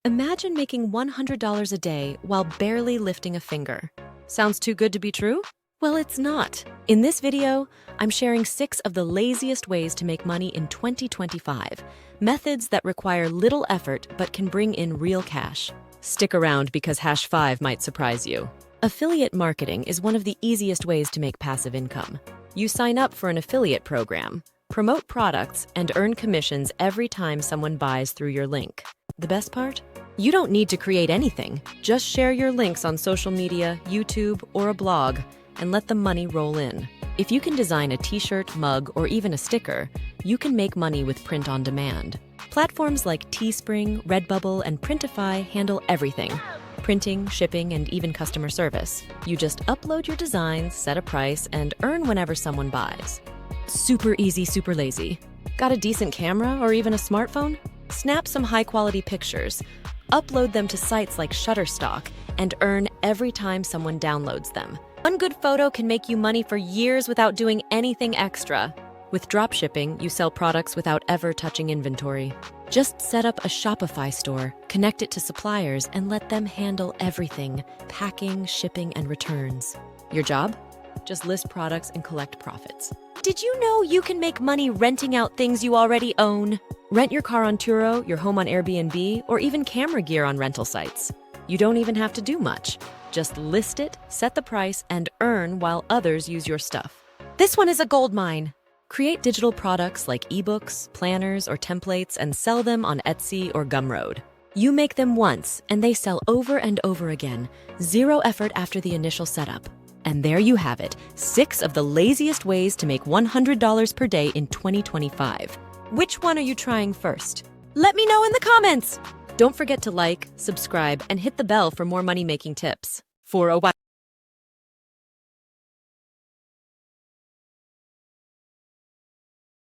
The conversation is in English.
Imagine making $100 a day while barely lifting a finger. Sounds too good to be true? Well, it's not. In this video, I'm sharing 6 of the laziest ways to make money in 2025. Methods that require little effort but can bring in real cash. Stick around because #5 might surprise you. Affiliate marketing is one of the easiest ways to make passive income. You sign up for an affiliate program, promote products, and earn commissions every time someone buys through your link. The best part? You don't need to create anything. Just share your links on social media, YouTube, or a blog, and let the money roll in. If you can design a t-shirt, mug, or even a sticker, you can make money with print on demand. Platforms like Teespring, Redbubble, and Printify handle everything. Printing, shipping, and even customer service. You just upload your designs, set a price, and earn whenever someone buys. Super easy, super lazy. Got a decent camera or even a smartphone? Snap some high-quality pictures, upload them to sites like Shutterstock, and earn every time someone downloads them. One good photo can make you money for years without doing anything extra. With dropshipping, you sell products without ever touching inventory. Just set up a Shopify store, connect it to suppliers, and let them handle everything: packing, shipping, and returns. Your job? Just list products and collect profits. Did you know you can make money renting out things you already own? Rent your car on Turo, your home on Airbnb, or even camera gear on rental sites. You don't even have to do much. Just list it, set the price, and earn while others use your stuff. This one is a goldmine. Create digital products like ebooks, planners, or templates and sell them on Etsy or Gumroad. You make them once, and they sell over and over again. Zero effort after the initial setup. And there you have it, 6 of the laziest ways to make $100 per day in 2025. Which one are you trying first? Let me know in the comments! Don't forget to like, subscribe, and hit the bell for more money-making tips. For a while.